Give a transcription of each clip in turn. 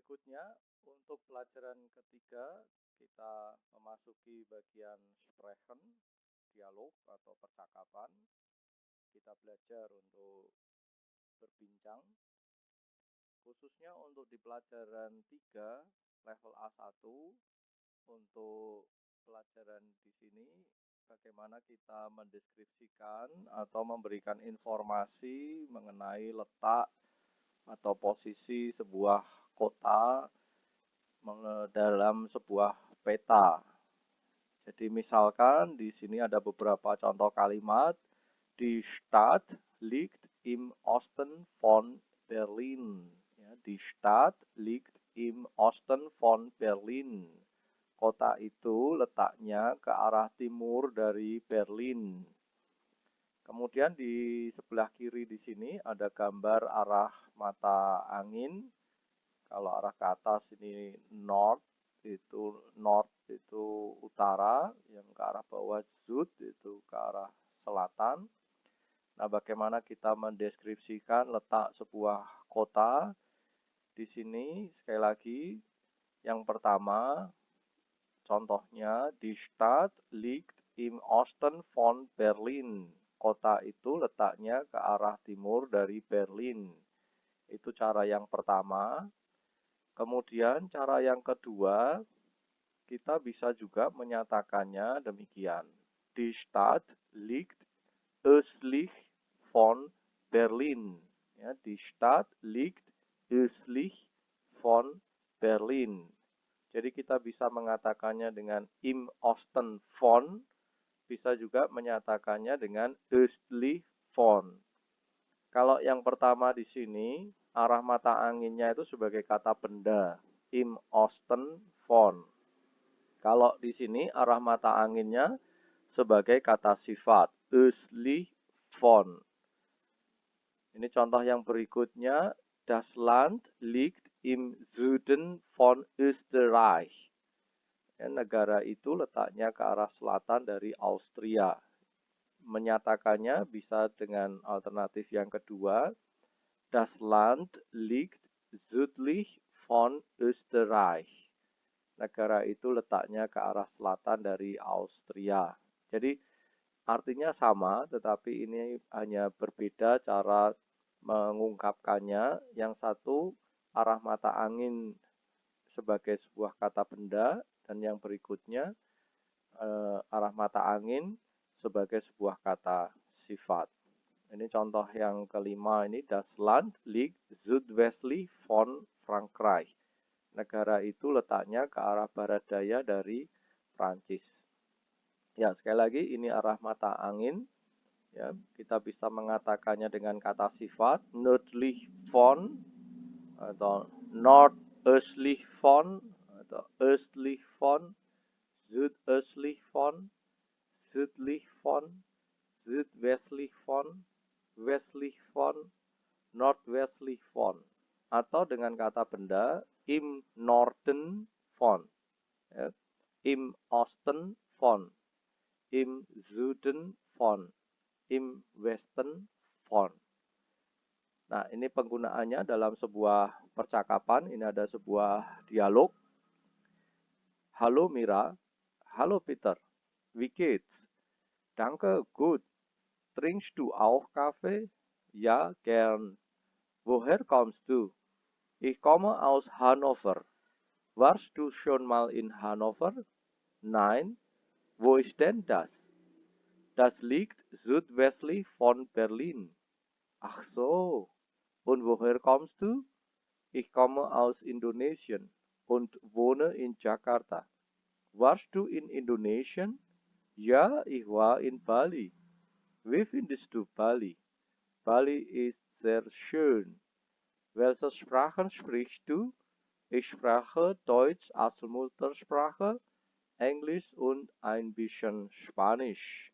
Berikutnya, untuk pelajaran ketiga, kita memasuki bagian sprechen, dialog atau percakapan. Kita belajar untuk berbincang, khususnya untuk di pelajaran 3 level A1. Untuk pelajaran di sini, bagaimana kita mendeskripsikan atau memberikan informasi mengenai letak atau posisi sebuah kota dalam sebuah peta. Jadi misalkan di sini ada beberapa contoh kalimat. Die Stadt liegt im Osten von Berlin. Ya, die Stadt liegt im Osten von Berlin. Kota itu letaknya ke arah timur dari Berlin. Kemudian di sebelah kiri di sini ada gambar arah mata angin. Kalau arah ke atas ini north itu utara, yang ke arah bawah Süd itu ke arah selatan. Nah, bagaimana kita mendeskripsikan letak sebuah kota di sini? Sekali lagi, yang pertama, contohnya, die Stadt liegt im Osten von Berlin. Kota itu letaknya ke arah timur dari Berlin. Itu cara yang pertama. Kemudian cara yang kedua, kita bisa juga menyatakannya demikian. Die Stadt liegt östlich von Berlin. Ya, die Stadt liegt östlich von Berlin. Jadi kita bisa mengatakannya dengan im Osten von, bisa juga menyatakannya dengan östlich von. Kalau yang pertama di sini, arah mata anginnya itu sebagai kata benda, im Osten von. Kalau di sini arah mata anginnya sebagai kata sifat, östlich von. Ini contoh yang berikutnya, das Land liegt im Süden von Österreich. Ya, negara itu letaknya ke arah selatan dari Austria. Menyatakannya bisa dengan alternatif yang kedua, das Land liegt südlich von Österreich. Negara itu letaknya ke arah selatan dari Austria. Jadi artinya sama, tetapi ini hanya berbeda cara mengungkapkannya. Yang satu arah mata angin sebagai sebuah kata benda, dan yang berikutnya arah mata angin sebagai sebuah kata sifat. Ini contoh yang kelima, ini das Land liegt südwestlich von Frankreich. Negara itu letaknya ke arah barat daya dari Prancis. Ya, sekali lagi ini arah mata angin. Ya, kita bisa mengatakannya dengan kata sifat nördlich von atau nordöstlich von atau östlich von, südöstlich von, südlich von, südwestlich von, westlich von, nordwestlich von, atau dengan kata benda im Norden von, ya, im Osten von, im Süden von, im Westen von. Nah, ini penggunaannya dalam sebuah percakapan. Ini ada sebuah dialog. Halo Mira, hallo Peter, wie geht's? Danke, gut. Trinkst du auch Kaffee? Ja, gern. Woher kommst du? Ich komme aus Hannover. Warst du schon mal in Hannover? Nein. Wo ist denn das? Das liegt südwestlich von Berlin. Ach so. Und woher kommst du? Ich komme aus Indonesien und wohne in Jakarta. Warst du in Indonesien? Ja, ich war in Bali. Wie findest du Bali? Bali ist sehr schön. Welche Sprachen sprichst du? Ich spreche Deutsch als Muttersprache, Englisch und ein bisschen Spanisch.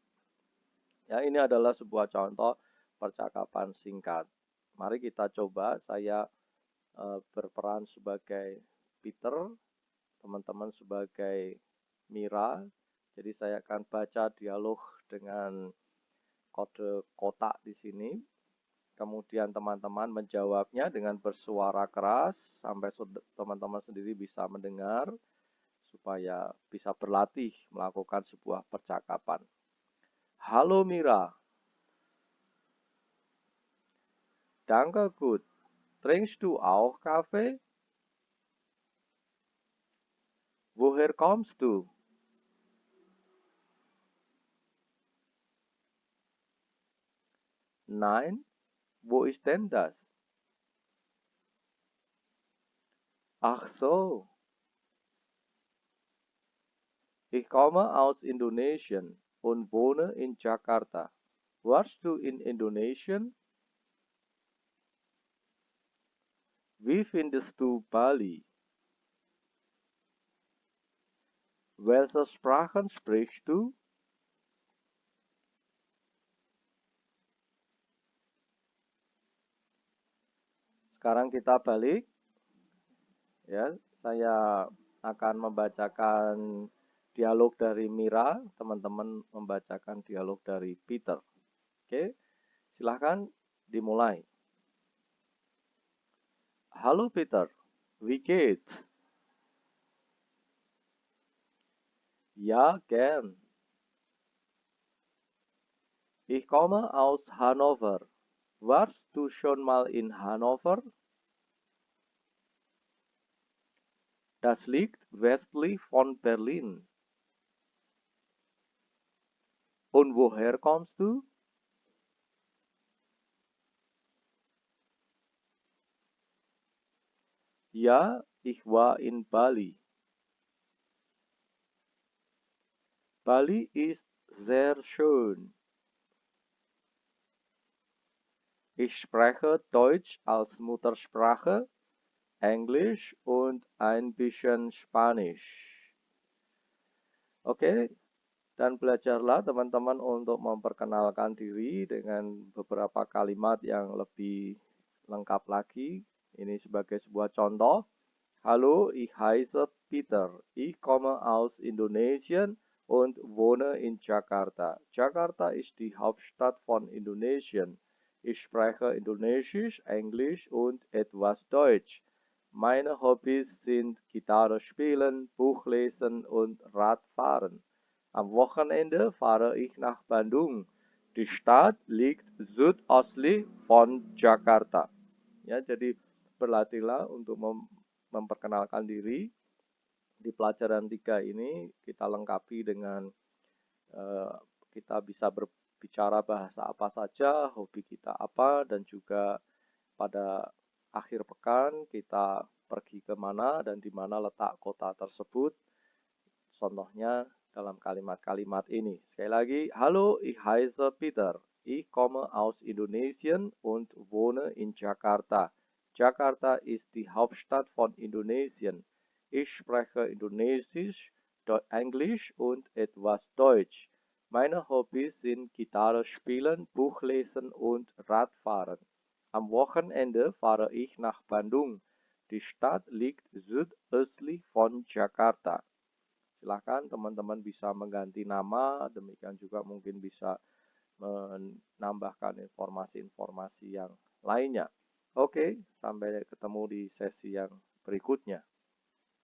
Ya, ini adalah sebuah contoh percakapan singkat. Mari kita coba. Saya berperan sebagai Peter, teman-teman sebagai Mira. Jadi saya akan baca dialog dengan kode kotak di sini. Kemudian teman-teman menjawabnya dengan bersuara keras sampai teman-teman sendiri bisa mendengar supaya bisa berlatih melakukan sebuah percakapan. Halo Mira, danke gut. Trinkst du auch Kaffee? Woher kommst du? Nein, wo ist denn das? Ach so, ich komme aus Indonesien und wohne in Jakarta. Warst du in Indonesien? Wie findest du Bali? Welche Sprachen sprichst du? Sekarang kita balik, ya. Saya akan membacakan dialog dari Mira, teman-teman membacakan dialog dari Peter. Oke, silahkan dimulai. Halo Peter, wie geht's? Ja, gern. Ich komme aus Hannover. Warst du schon mal in Hannover? Das liegt westlich von Berlin. Und woher kommst du? Ja, ich war in Bali. Bali ist sehr schön. Ich spreche Deutsch als Muttersprache, Englisch und ein bisschen Spanisch. Oke, dan belajarlah teman-teman untuk memperkenalkan diri dengan beberapa kalimat yang lebih lengkap lagi. Ini sebagai sebuah contoh. Hallo, ich heiße Peter. Ich komme aus Indonesien und wohne in Jakarta. Jakarta ist die Hauptstadt von Indonesien. Ich spreche Indonesisch, Englisch und etwas Deutsch. Meine Hobbys sind Gitarre spielen, Buch lesen und Radfahren. Am Wochenende fahre ich nach Bandung. Die Stadt liegt südöstlich von Jakarta. Ya, jadi berlatihlah untuk memperkenalkan diri. Di pelajaran 3 ini kita lengkapi dengan kita bisa berbicara bahasa apa saja, hobi kita apa, dan juga pada akhir pekan kita pergi ke mana dan di mana letak kota tersebut. Contohnya dalam kalimat-kalimat ini. Sekali lagi, hallo, ich heiße Peter. Ich komme aus Indonesien und wohne in Jakarta. Jakarta ist die Hauptstadt von Indonesien. Ich spreche Indonesisch, Englisch und etwas Deutsch. Meine Hobbys sind Gitarre spielen, Buch lesen und Radfahren. Am Wochenende fahre ich nach Bandung. Die Stadt liegt südöstlich von Jakarta. Silahkan teman-teman bisa mengganti nama, demikian juga mungkin bisa menambahkan informasi-informasi yang lainnya. Oke, sampai ketemu di sesi yang berikutnya.